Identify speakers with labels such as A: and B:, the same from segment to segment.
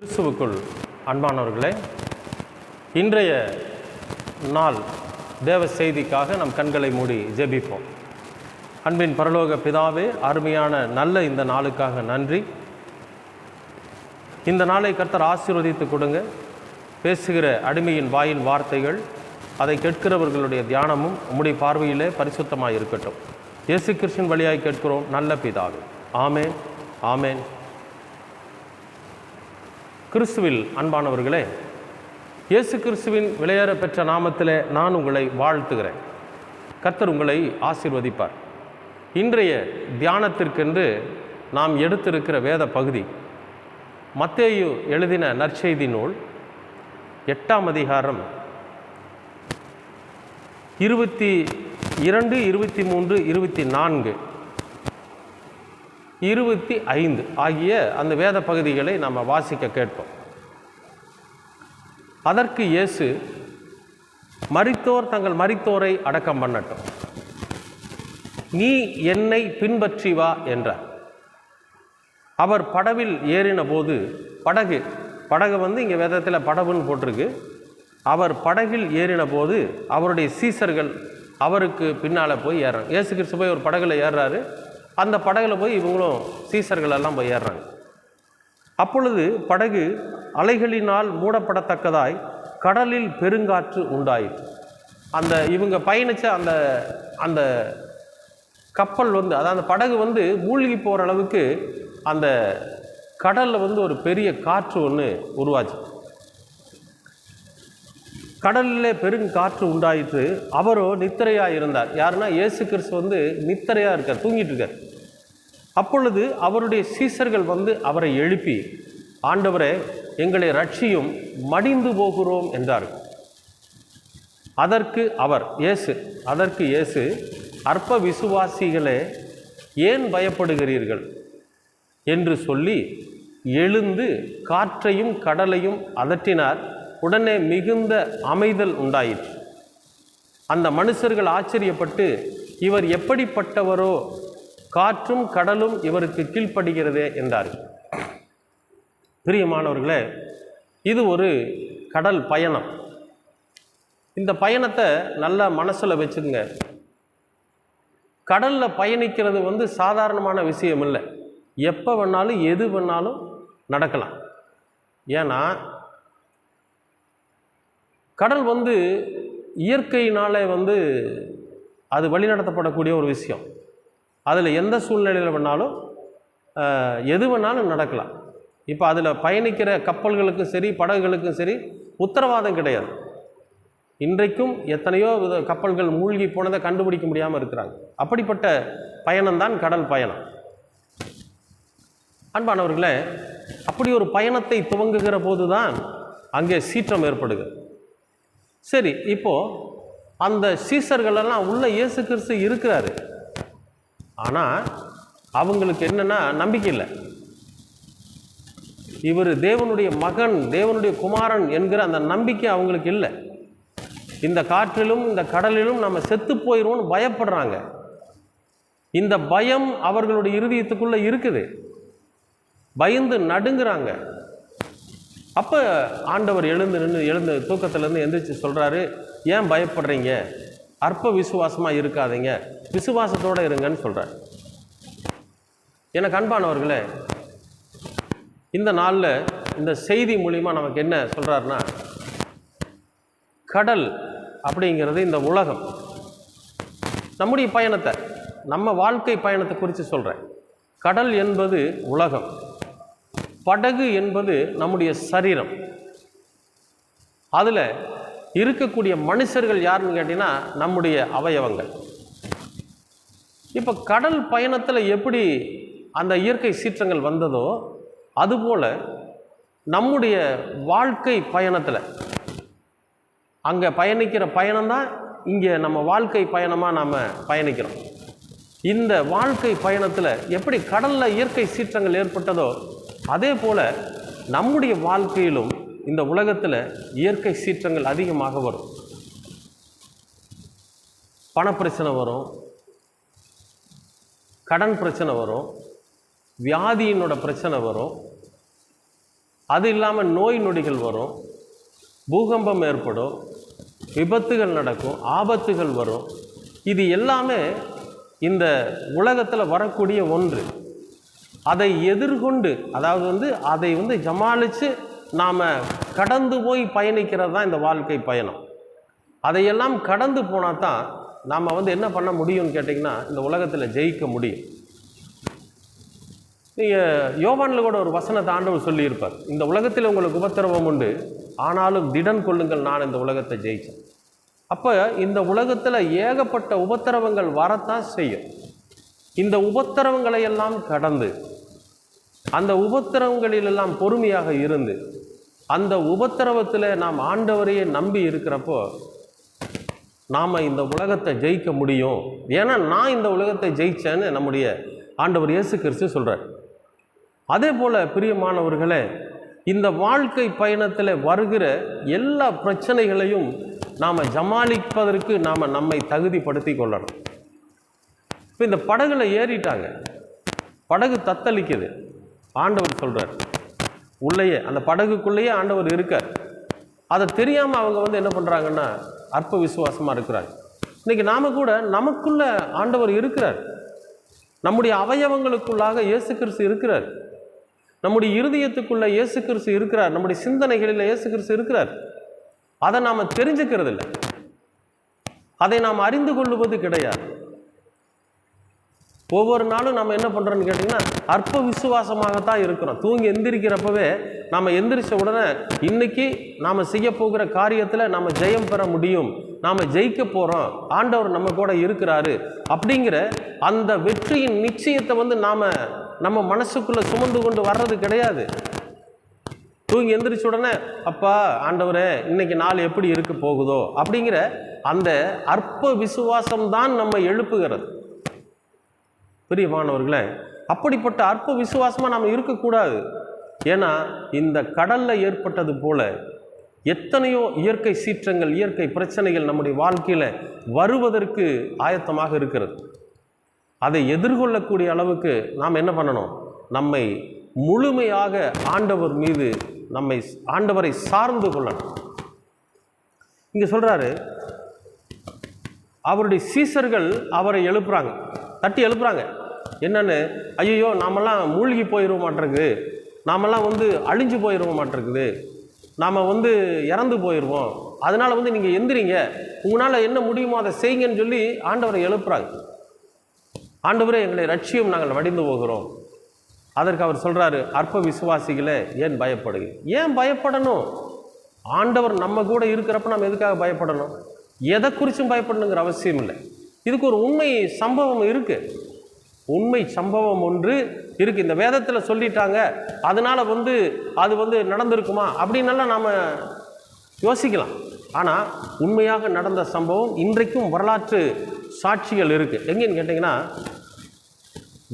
A: கிறிஸ்துவுக்குள் அன்பானவர்களே, இன்றைய நாள் தேவ செய்திக்காக நம் கண்களை மூடி ஜெபிப்போம். அன்பின் பரலோக பிதாவே, அருமையான நல்ல இந்த நாளுக்காக நன்றி. இந்த நாளை கர்த்தர் ஆசீர்வதித்து கொடுங்க. பேசுகிற அடிமையின் வாயின் வார்த்தைகள், அதை கேட்கிறவர்களுடைய தியானமும் உம்முடைய பார்வையிலே பரிசுத்தமாக இருக்கட்டும். இயேசு கிறிஸ்துவின் வழியாய் கேட்கிறோம் நல்ல பிதாவே, ஆமேன், ஆமேன். கிறிஸ்துவில் அன்பானவர்களே, இயேசு கிறிஸ்துவின் விலையேற பெற்ற நாமத்திலே நான் உங்களை வாழ்த்துகிறேன். கர்த்தர் உங்களை ஆசீர்வதிப்பார். இன்றைய தியானத்திற்கென்று நாம் எடுத்திருக்கிற வேத பகுதி மத்தேயு எழுதின நற்செய்தி நூல் 8ஆம் அதிகாரம் 22, 23, 24, 25 ஆகிய அந்த வேத பகுதிகளை நாம் வாசிக்க கேட்போம். அதற்கு இயேசு, மரித்தோர் தங்கள் மரித்தோரை அடக்கம் பண்ணட்டும், நீ என்னை பின்பற்றி வா என்றார். அவர் படவில் ஏறின போது, படகு இங்கே வேதத்தில் படகுன்னு போட்டிருக்கு. அவர் படகில் ஏறின போது அவருடைய சீசர்கள் அவருக்கு பின்னால் போய் ஏறுறாங்க. இயேசு கிறிஸ்து போய் ஒரு படகுல ஏறுறாரு. அந்த படகுல போய் இவங்களும் சீசர்கள் எல்லாம் போய் ஏறுறாங்க. அப்பொழுது படகு அலைகளினால் மூடப்படத்தக்கதாய் கடலில் பெருங்காற்று உண்டாயிற்று. இவங்க பயணித்த அந்த கப்பல் அதாவது அந்த படகு மூழ்கி போகிற அளவுக்கு அந்த கடலில் ஒரு பெரிய காற்று ஒன்று உருவாச்சு. கடலிலே பெருங்காற்று உண்டாயிற்று. அவரோ நித்திரையாக இருந்தார். யாருன்னா இயேசு கிறிஸ்து நித்திரையாக இருக்கார், தூங்கிட்டு இருக்கார். அப்பொழுது அவருடைய சீசர்கள் அவரை எழுப்பி, ஆண்டவரே, எங்களை ரட்சியும், மடிந்து போகிறோம் என்றார்கள். அதற்கு இயேசு, அற்ப விசுவாசிகளே, ஏன் பயப்படுகிறீர்கள் என்று சொல்லி எழுந்து காற்றையும் கடலையும் அதட்டினார். உடனே மிகுந்த அமைதல் உண்டாயிற்று. அந்த மனுஷர்கள் ஆச்சரியப்பட்டு, இவர் எப்படிப்பட்டவரோ, காற்றும் கடலும் இவருக்கு கீழ்ப்படுகிறதே என்றார்கள். பிரியமானவர்களே, இது ஒரு கடல் பயணம். இந்த பயணத்தை நல்லா மனசில் வச்சுக்கங்க. கடலில் பயணிக்கிறது சாதாரணமான விஷயம் இல்லை. எப்போ வேணாலும் எது வேணாலும் நடக்கலாம். ஏன்னா கடல் இயற்கையினாலே அது வழிநடத்தப்படக்கூடிய ஒரு விஷயம். அதில் எந்த சூழ்நிலையில் வேணாலும் எது வேணாலும் நடக்கலாம். இப்போ அதில் பயணிக்கிற கப்பல்களுக்கும் சரி, படகுகளுக்கும் சரி, உத்தரவாதம் கிடையாது. இன்றைக்கும் எத்தனையோ கப்பல்கள் மூழ்கி போனதை கண்டுபிடிக்க முடியாமல் இருக்கிறாங்க. அப்படிப்பட்ட பயணம்தான் கடல் பயணம். அன்பானவர்களே, அப்படி ஒரு பயணத்தை துவங்குகிற போது தான் அங்கே சீற்றம் ஏற்படுகிறது. சரி, இப்போது அந்த சீசர்களெல்லாம் உள்ள இயேசு கிறிஸ்து இருக்கிறாரு. ஆனால் அவங்களுக்கு என்னென்னா நம்பிக்கை இல்லை. இவர் தேவனுடைய மகன், தேவனுடைய குமாரன் என்கிற அந்த நம்பிக்கை அவங்களுக்கு இல்லை. இந்த காற்றிலும் இந்த கடலிலும் நம்ம செத்து போயிடுவோம்னு பயப்படுறாங்க. இந்த பயம் அவர்களுடைய இருதயத்துக்குள்ளே இருக்குது. பயந்து நடுங்குறாங்க. அப்போ ஆண்டவர் எழுந்து தூக்கத்திலேருந்து எந்திரிச்சு சொல்கிறாரு, ஏன் பயப்படுறீங்க? அற்ப விசுவாசமாக இருக்காதீங்க, விசுவாசத்தோடு இருங்கன்னு சொல்கிறார். எனக்கு அன்பானவர்களே, இந்த நாளில் இந்த செய்தி மூலிமா நமக்கு என்ன சொல்கிறாருன்னா, கடல் அப்படிங்கிறது இந்த உலகம், நம்முடைய பயணத்தை, நம்ம வாழ்க்கை பயணத்தை குறித்து சொல்கிறேன். கடல் என்பது உலகம், படகு என்பது நம்முடைய சரீரம். அதில் இருக்கக்கூடிய மனுஷர்கள் யாருன்னு கேட்டிங்கன்னா நம்முடைய அவயவங்கள். இப்போ கடல் பயணத்தில் எப்படி அந்த இயற்கை சீற்றங்கள் வந்ததோ, அதுபோல் நம்முடைய வாழ்க்கை பயணத்தில் அங்கே பயணிக்கிற பயணம்தான் இங்கே நம்ம வாழ்க்கை பயணமாக நாம் பயணிக்கிறோம். இந்த வாழ்க்கை பயணத்தில் எப்படி கடலில் இயற்கை சீற்றங்கள் ஏற்பட்டதோ, அதே போல் நம்முடைய வாழ்க்கையிலும் இந்த உலகத்தில் இயற்கை சீற்றங்கள் அதிகமாக வரும். பணப்பிரச்சனை வரும், கடன் பிரச்சனை வரும், வியாதியினோட பிரச்சனை வரும். அது இல்லாமல் நோய் நொடிகள் வரும், பூகம்பம் ஏற்படும், விபத்துகள் நடக்கும், ஆபத்துகள் வரும். இது எல்லாமே இந்த உலகத்தில் வரக்கூடிய ஒன்று. அதை எதிர்கொண்டு, அதாவது அதை சமாளித்து நாம் கடந்து போய் பயணிக்கிறது தான் இந்த வாழ்க்கை பயணம். அதையெல்லாம் கடந்து போனால் தான் நாம் என்ன பண்ண முடியும்னு கேட்டிங்கன்னா இந்த உலகத்தில் ஜெயிக்க முடியும். நீங்கள் யோவானில் கூட ஒரு வசனத்தை ஆண்டவர் சொல்லியிருப்பார், இந்த உலகத்தில் உங்களுக்கு உபத்திரவம் உண்டு, ஆனாலும் திடன் கொள்ளுங்கள், நான் இந்த உலகத்தை ஜெயித்தேன். அப்போ இந்த உலகத்தில் ஏகப்பட்ட உபத்திரவங்கள் வரத்தான் செய்யும். இந்த உபத்திரவங்களை எல்லாம் கடந்து, அந்த உபத்திரவங்களிலெல்லாம் பொறுமையாக இருந்து, அந்த உபத்திரவத்தில் நாம் ஆண்டவரையே நம்பி இருக்கிறப்போ நாம் இந்த உலகத்தை ஜெயிக்க முடியும். ஏன்னா நான் இந்த உலகத்தை ஜெயித்தேன்னு நம்முடைய ஆண்டவர் இயேசு கிறிஸ்து சொல்கிறார். அதே போல் பிரியமானவர்களே, இந்த வாழ்க்கை பயணத்தில் வருகிற எல்லா பிரச்சனைகளையும் நாம் சமாளிப்பதற்கு நாம் நம்மை தகுதிப்படுத்தி கொள்ளணும். இப்போ இந்த படகுல ஏறிட்டாங்க, படகு தத்தளிக்குது. ஆண்டவர் சொல்கிறார், உள்ளேயே அந்த படகுக்குள்ளேயே ஆண்டவர் இருக்கார். அதை தெரியாமல் அவங்க என்ன பண்ணுறாங்கன்னா அற்ப விசுவாசமாக இருக்கிறாங்க. இன்றைக்கி நாம் கூட நமக்குள்ள ஆண்டவர் இருக்கிறார், நம்முடைய அவயவங்களுக்குள்ளாக இயேசு கிறிஸ்து இருக்கிறார், நம்முடைய இருதயத்துக்குள்ள இயேசு கிறிஸ்து இருக்கிறார், நம்முடைய சிந்தனைகளில் இயேசு கிறிஸ்து இருக்கிறார். அதை நாம் தெரிஞ்சுக்கிறது இல்லை, அதை நாம் அறிந்து கொள்ளுவது கிடையாது. ஒவ்வொரு நாளும் நம்ம என்ன பண்ணுறோன்னு கேட்டிங்கன்னா அற்ப விசுவாசமாகத்தான் இருக்கிறோம். தூங்கி எந்திரிக்கிறப்பவே நாம் எந்திரிச்ச உடனே இன்றைக்கி நாம் செய்ய போகிற காரியத்தில் நாம் ஜெயம் பெற முடியும், நாம் ஜெயிக்க போகிறோம், ஆண்டவர் நம்ம கூட இருக்கிறாரு அப்படிங்கிற அந்த வெற்றியின் நிச்சயத்தை நாம் நம்ம மனசுக்குள்ளே சுமந்து கொண்டு வர்றது கிடையாது. தூங்கி எந்திரிச்ச உடனே அப்பா ஆண்டவரே இன்னைக்கு நாள் எப்படி இருக்க போகுதோ அப்படிங்கிற அந்த அற்ப விசுவாசம்தான் நம்ம எழுப்புகிறது. பிரியமானவர்களே, அப்படிப்பட்ட அற்ப விசுவாசமாக நாம் இருக்கக்கூடாது. ஏன்னா இந்த கடலில் ஏற்பட்டது போல எத்தனையோ இயற்கை சீற்றங்கள், இயற்கை பிரச்சனைகள் நம்முடைய வாழ்க்கையில் வருவதற்கு ஆயத்தமாக இருக்கிறது. அதை எதிர்கொள்ளக்கூடிய அளவுக்கு நாம் என்ன பண்ணணும்? நம்மை முழுமையாக ஆண்டவர் மீது ஆண்டவரை சார்ந்து கொள்ளணும். இங்கே சொல்கிறாரு, அவருடைய சீசர்கள் அவரை எழுப்புறாங்க, தட்டி எழுப்புறாங்க. என்னன்னு, ஐயோ நாமெல்லாம் மூழ்கி போயிடுவோம் மாட்டிருக்குது, நாமெல்லாம் அழிஞ்சு போயிடுவோம் மாட்டிருக்குது, நாம் இறந்து போயிடுவோம், அதனால் நீங்கள் எந்திரிங்க, உங்களால் என்ன முடியுமோ அதை செய்யுங்கன்னு சொல்லி ஆண்டவரை எழுப்புறாங்க. ஆண்டவரே எங்களை ரட்சியும், நாங்கள் வடிந்து போகிறோம். அதற்கு அவர் சொல்கிறாரு, அற்ப விசுவாசிகளே ஏன் பயப்படுங்க? ஏன் பயப்படணும்? ஆண்டவர் நம்ம கூட இருக்கிறப்ப நம்ம எதுக்காக பயப்படணும்? எதை குறித்தும் பயப்படணுங்கிற அவசியம் இல்லை. இதுக்கு ஒரு உண்மை சம்பவம் இருக்குது, உண்மை சம்பவம் ஒன்று இருக்குது. இந்த வேதத்தில் சொல்லிட்டாங்க, அதனால் அது நடந்திருக்குமா அப்படின்னெல்லாம் நாம் யோசிக்கலாம். ஆனால் உண்மையாக நடந்த சம்பவம் இன்றைக்கும் வரலாற்று சாட்சிகள் இருக்குது. எங்கேன்னு கேட்டிங்கன்னா,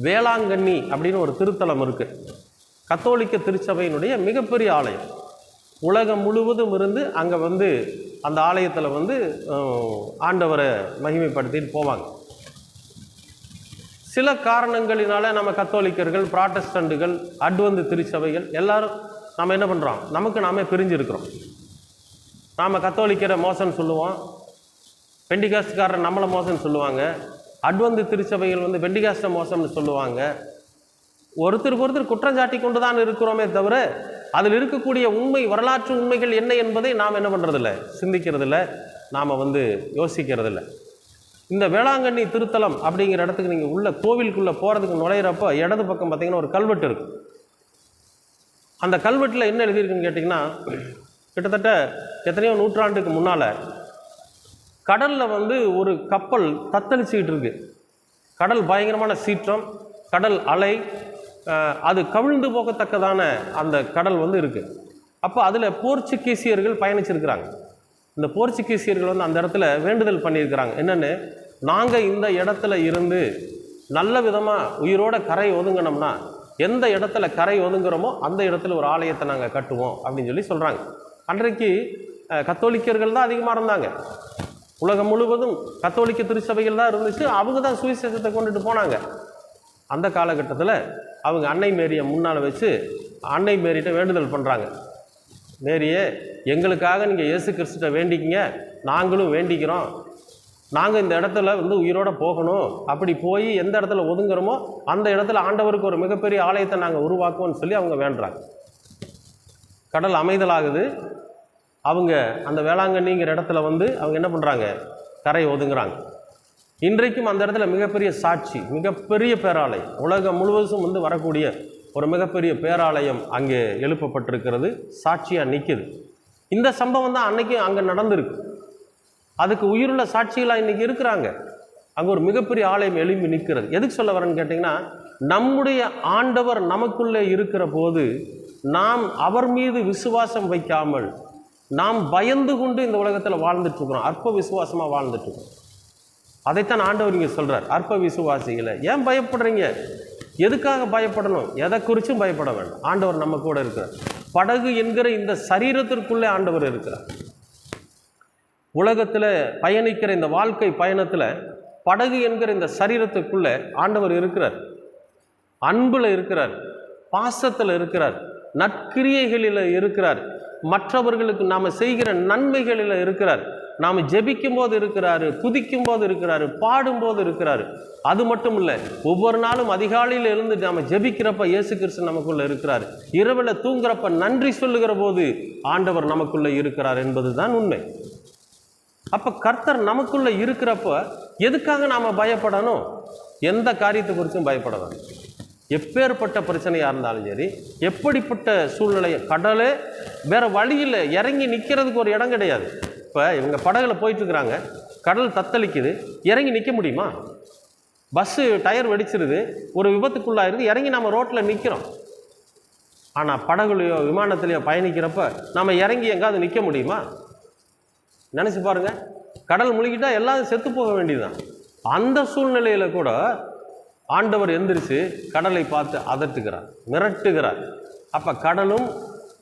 A: வேளாங்கண்ணி அப்படின்னு ஒரு திருத்தலம் இருக்குது, கத்தோலிக்க திருச்சபையினுடைய மிகப்பெரிய ஆலயம். உலகம் முழுவதும் இருந்து அங்கே அந்த ஆலயத்தில் ஆண்டவரை மகிமைப்படுத்திட்டு போவாங்க. சில காரணங்களினால நம்ம கத்தோலிக்கர்கள், புராட்டஸ்டண்டுகள், அட்வந்து திருச்சபைகள் எல்லாரும் நம்ம என்ன பண்ணுறோம், நமக்கு நாமே பிரிஞ்சிருக்கிறோம். நாம் கத்தோலிக்கரை மோசம்னு சொல்லுவோம், பெண்டிகாஸ்ட்காரர் நம்மளை மோசம்னு சொல்லுவாங்க, அட்வந்து திருச்சபைகள் பெண்டிகாஸ்ட்டை மோசம்னு சொல்லுவாங்க. ஒருத்தருக்கு ஒருத்தர் குற்றஞ்சாட்டி கொண்டு தான் இருக்கிறோமே தவிர அதில் இருக்கக்கூடிய உண்மை, வரலாற்று உண்மைகள் என்ன என்பதை நாம் என்ன பண்ணுறதில்ல, சிந்திக்கிறதில்ல, நாம் யோசிக்கிறதில்ல. இந்த வேளாங்கண்ணி திருத்தலம் அப்படிங்கிற இடத்துக்கு நீங்கள் உள்ள கோவிலுக்குள்ளே போகிறதுக்கு நுழையிறப்போ இடது பக்கம் பார்த்திங்கன்னா ஒரு கல்வெட்டு இருக்குது. அந்த கல்வெட்டில் என்ன எழுதியிருக்குன்னு கேட்டிங்கன்னா, கிட்டத்தட்ட எத்தனையோ நூற்றாண்டுக்கு முன்னால் கடலில் ஒரு கப்பல் தத்தளிச்சுக்கிட்டு இருக்குது. கடல் பயங்கரமான சீற்றம், கடல் அலை, அது கவிழ்ந்து போகத்தக்கதான அந்த கடல் இருக்குது. அப்போ அதில் போர்ச்சுகீசியர்கள் பயணிச்சிருக்கிறாங்க. இந்த போர்ச்சுகீசியர்கள் அந்த இடத்துல வேண்டுதல் பண்ணியிருக்கிறாங்க. என்னென்னு, நாங்கள் இந்த இடத்துல இருந்து நல்ல விதமாக உயிரோட கரை ஒதுங்கினோம்னா, எந்த இடத்துல கரை ஒதுங்குறோமோ அந்த இடத்துல ஒரு ஆலயத்தை நாங்கள் கட்டுவோம் அப்படின்னு சொல்லி சொல்கிறாங்க. அன்றைக்கு கத்தோலிக்கர்கள் தான் அதிகமாக இருந்தாங்க. உலகம் முழுவதும் கத்தோலிக்க திருச்சபைகள் தான் இருந்துச்சு. அவங்க தான் சுவிசேஷத்தை கொண்டுட்டு போனாங்க. அந்த காலகட்டத்தில் அவங்க அன்னை மேரியை முன்னால் வச்சு அன்னை மேரிட்ட வேண்டுதல் பண்ணுறாங்க. மேரியே, எங்களுக்காக நீங்கள் இயேசு கிறிஸ்துட்ட வேண்டிக்கிங்க, நாங்களும் வேண்டிக்கிறோம். நாங்கள் இந்த இடத்துல உயிரோடு போகணும். அப்படி போய் எந்த இடத்துல ஒதுங்குறோமோ அந்த இடத்துல ஆண்டவருக்கு ஒரு மிகப்பெரிய ஆலயத்தை நாங்கள் உருவாக்குவோம்னு சொல்லி அவங்க வேண்டுறாங்க. கடல் அமைதலாகுது. அவங்க அந்த வேளாங்கண்ணிங்கிற இடத்துல அவங்க என்ன பண்ணுறாங்க, கரை ஒதுங்குறாங்க. இன்றைக்கும் அந்த இடத்துல மிகப்பெரிய சாட்சி, மிகப்பெரிய பேராலயம், உலகம் முழுவதும் வரக்கூடிய ஒரு மிகப்பெரிய பேராலயம் அங்கே எழுப்பப்பட்டிருக்கிறது, சாட்சியாக நிற்கிது. இந்த சம்பவம் தான் அன்னைக்கும் அங்கே நடந்திருக்கு. அதுக்கு உயிருள்ள சாட்சிகளாக இன்றைக்கி இருக்கிறாங்க. அங்கே ஒரு மிகப்பெரிய ஆலயம் எழும்பி நிற்கிறது. எதுக்கு சொல்ல வரேன்னு கேட்டிங்கன்னா, நம்முடைய ஆண்டவர் நமக்குள்ளே இருக்கிற போது நாம் அவர் மீது விசுவாசம் வைக்காமல் நாம் பயந்து கொண்டு இந்த உலகத்தில் வாழ்ந்துட்டுருக்குறோம். அற்ப விசுவாசமாக வாழ்ந்துட்டுருக்கோம். அதைத்தான் ஆண்டவர் இங்கே சொல்கிறார். அற்ப விசுவாசிகளை ஏன் பயப்படுறீங்க? எதுக்காக பயப்படணும்? எதை குறித்தும் பயப்பட வேண்டாம். ஆண்டவர் நம்ம கூட இருக்கிறார். படகு என்கிற இந்த சரீரத்திற்குள்ளே ஆண்டவர் இருக்கிறார். உலகத்தில் பயணிக்கிற இந்த வாழ்க்கை பயணத்தில் படகு என்கிற இந்த சரீரத்துக்குள்ளே ஆண்டவர் இருக்கிறார். அன்பில் இருக்கிறார், பாசத்தில் இருக்கிறார், நற்கிரியைகளில் இருக்கிறார், மற்றவர்களுக்கு நாம் செய்கிற நன்மைகளில் இருக்கிறார், நாம் ஜெபிக்கும் போது இருக்கிறாரு, துதிக்கும் போது இருக்கிறாரு, பாடும்போது இருக்கிறாரு. அது மட்டும் இல்லை, ஒவ்வொரு நாளும் அதிகாலையில் இருந்து நாம் ஜெபிக்கிறப்ப இயேசு கிறிஸ்து நமக்குள்ளே இருக்கிறார். இரவில் தூங்குறப்ப நன்றி சொல்லுகிற போது ஆண்டவர் நமக்குள்ளே இருக்கிறார் என்பது தான் உண்மை. அப்போ கர்த்தர் நமக்குள்ளே இருக்கிறப்ப எதுக்காக நாம் பயப்படணும்? எந்த காரியத்தை குறித்தும் பயப்பட வேணும். எப்பேற்பட்ட பிரச்சனையாக இருந்தாலும் சரி, எப்படிப்பட்ட சூழ்நிலை, கடலே வேறு வழியில் இறங்கி நிற்கிறதுக்கு ஒரு இடம் கிடையாது. இப்போ இவங்க படகுல போயிட்டுருக்குறாங்க, கடல் தத்தளிக்குது, இறங்கி நிற்க முடியுமா? பஸ்ஸு டயர் வெடிச்சிருது, ஒரு விபத்துக்குள்ளாயிருது, இறங்கி நம்ம ரோட்டில் நிற்கிறோம். ஆனால் படகுலையோ விமானத்துலையோ பயணிக்கிறப்ப நம்ம இறங்கி எங்காவது நிற்க முடியுமா? நினச்சி பாருங்கள். கடல் முழுகிட்டா எல்லாரும் செத்து போக வேண்டியதுதான். அந்த சூழ்நிலையில் கூட ஆண்டவர் எந்திரிச்சு கடலை பார்த்து அதட்டுகிறார், மிரட்டுகிறார். அப்போ கடலும்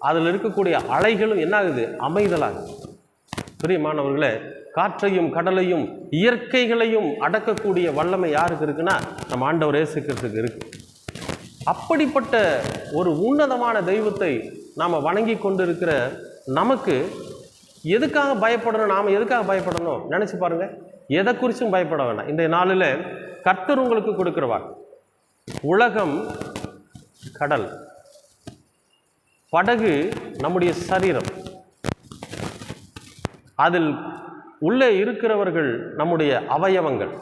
A: அதில் இருக்கக்கூடிய அலைகளும் என்ன ஆகுது? அமைதலாகுது. பிரியமானவர்களே, காற்றையும் கடலையும் இயற்கைகளையும் அடக்கக்கூடிய வல்லமை யாருக்கு இருக்குன்னா நம்ம ஆண்டவர் இயேசு கிறிஸ்துவுக்கு இருக்கு. அப்படிப்பட்ட ஒரு உன்னதமான தெய்வத்தை நாம் வணங்கி கொண்டு இருக்கிற நமக்கு எதுக்காக பயப்படணும்? நாம் எதுக்காக பயப்படணும்? நினச்சி பாருங்கள். எதை குறித்தும் பயப்பட வேண்டாம். இன்றைய நாளில் கர்த்தர் உங்களுக்கு கொடுக்கிறவார். உலகம் கடல், படகு நம்முடைய சரீரம், அதில் உள்ளே இருக்கிறவர்கள் நம்முடைய அவயவங்கள்.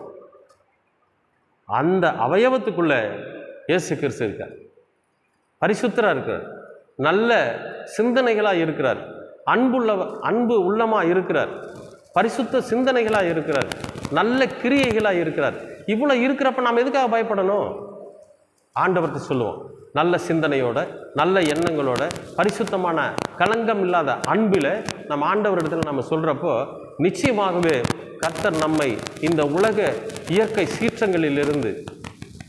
A: அந்த அவயவத்துக்குள்ளே இயேசு கிறிஸ்து இருக்கார், பரிசுத்தராக இருக்கிறார், நல்ல சிந்தனைகளாக இருக்கிறார், அன்பு உள்ளமாக இருக்கிறார், பரிசுத்த சிந்தனைகளாக இருக்கிறார், நல்ல கிரியைகளாக இருக்கிறார். இவ்வளோ இருக்கிறப்ப நாம் எதுக்காக பயப்படணும்? ஆண்டவர்கிட்ட சொல்லுவோம், நல்ல சிந்தனையோட, நல்ல எண்ணங்களோட, பரிசுத்தமான களங்கம் இல்லாத அன்பில் நம்ம ஆண்டவரிடத்தில் நம்ம சொல்கிறப்போ நிச்சயமாகவே கர்த்தர் நம்மை இந்த உலக இயற்கை சீற்றங்களிலிருந்து,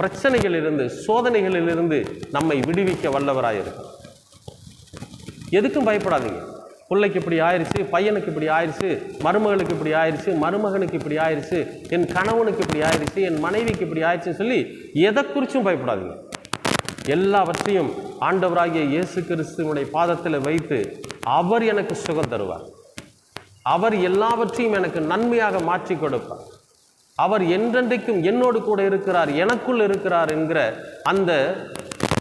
A: பிரச்சனைகளிலிருந்து, சோதனைகளிலிருந்து நம்மை விடுவிக்க வல்லவராக இருக்கும். எதுக்கும் பயப்படாதீங்க. பிள்ளைக்கு இப்படி ஆயிடுச்சு, பையனுக்கு இப்படி ஆயிடுச்சு, மருமகளுக்கு இப்படி ஆயிடுச்சு, மருமகனுக்கு இப்படி ஆயிடுச்சு, என் கணவனுக்கு இப்படி ஆயிடுச்சு, என் மனைவிக்கு இப்படி ஆயிடுச்சுன்னு சொல்லி எதை குறித்தும் பயப்படாதீங்க. எல்லாவற்றையும் ஆண்டவராகிய இயேசு கிறிஸ்துவனுடைய பாதத்தில் வைத்து அவர் எனக்கு சுகம் தருவார். அவர் எல்லாவற்றையும் எனக்கு நன்மையாக மாற்றி கொடுப்பார். அவர் என்றென்றைக்கும் என்னோடு கூட இருக்கிறார், எனக்குள் இருக்கிறார் என்கிற அந்த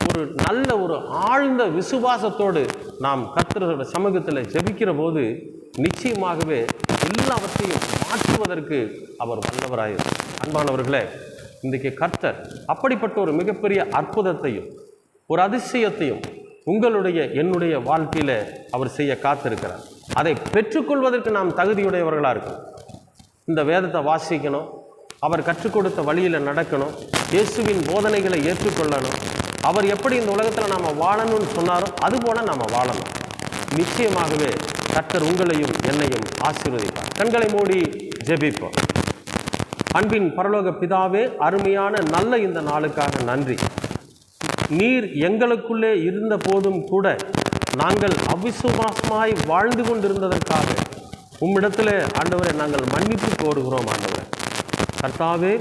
A: ஒரு நல்ல ஒரு ஆழ்ந்த விசுவாசத்தோடு நாம் கர்த்தரோட சமூகத்தில் ஜெபிக்கிற போது நிச்சயமாகவே எல்லாவற்றையும் மாற்றுவதற்கு அவர் வல்லவராயிருக்கிறார். அன்பானவர்களே, இன்றைக்கு கர்த்தர் அப்படிப்பட்ட ஒரு மிகப்பெரிய அற்புதத்தையும் ஒரு அதிசயத்தையும் உங்களுடைய என்னுடைய வாழ்க்கையில் அவர் செய்ய காத்திருக்கிறார். அதை பெற்றுக்கொள்வதற்கு நாம் தகுதியுடையவர்களாக இருக்கணும். இந்த வேதத்தை வாசிக்கணும், அவர் கற்றுக் கொடுத்த வழியில் நடக்கணும், இயேசுவின் போதனைகளை ஏற்றுக்கொள்ளணும். அவர் எப்படி இந்த உலகத்தில் நாம் வாழணும்னு சொன்னாரோ அதுபோல் நாம் வாழணும். நிச்சயமாகவே கர்த்தர் உங்களையும் என்னையும் ஆசீர்வதிப்பார். கண்களை மூடி ஜெபிப்போம். அன்பின் பரலோக பிதாவே, அருமையான நல்ல இந்த நாளுக்காக நன்றி. நீர் எங்களுக்குள்ளே இருந்த போதும் கூட நாங்கள் அவிசுவாசமாய் வாழ்ந்து கொண்டிருந்ததற்காக உம்மிடத்தில் ஆண்டவரை நாங்கள் மன்னிப்பு கோருகிறோம். ஆண்டவரே கர்த்தாவே,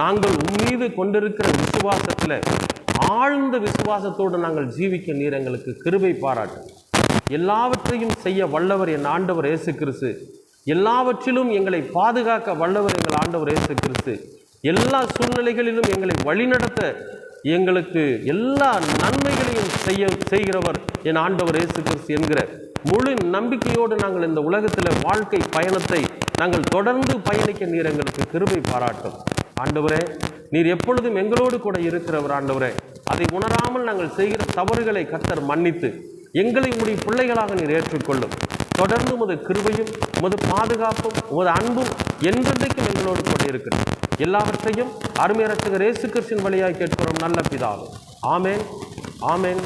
A: நாங்கள் உம்மீது கொண்டிருக்கிற விசுவாசத்தில் ஆழ்ந்த விசுவாசத்தோடு நாங்கள் ஜீவிக்க நீர் எங்களுக்கு கிருபை பாராட்டும். எல்லாவற்றையும் செய்ய வல்லவர் என் ஆண்டவர் இயேசு கிறிஸ்து. எல்லாவற்றிலும் எங்களை பாதுகாக்க வல்லவர் எங்கள் ஆண்டவர் இயேசு கிறிஸ்து. எல்லா சூழ்நிலைகளிலும் எங்களை வழிநடத்த எங்களுக்கு எல்லா நன்மைகளையும் செய்கிறவர் என் ஆண்டவர் இயேசு கிறிஸ்து என்கிற முழு நம்பிக்கையோடு நாங்கள் இந்த உலகத்தில் வாழ்க்கை பயணத்தை நாங்கள் தொடர்ந்து பயணிக்க நீர் எங்களுக்கு கிருபை பாராட்டும். ஆண்டவரே, நீர் எப்பொழுதும் எங்களோடு கூட இருக்கிறவர். ஆண்டவரே, அதை உணராமல் நாங்கள் செய்கிற தவறுகளை கர்த்தர் மன்னித்து எங்களை உம்முடைய பிள்ளைகளாக நீர் ஏற்றுக்கொள்ளும். தொடர்ந்து உமது கிருபையும் உமது பாதுகாப்பும் உமது அன்பும் என்றென்றைக்கும் எங்களோடு கூட இருக்கிறது. எல்லாவற்றையும் அருமை இரட்சகர் இயேசு கிறிஸ்துவின் வழியாய் கேட்கிறோம் நல்ல பிதாவே. ஆமென், ஆமென்.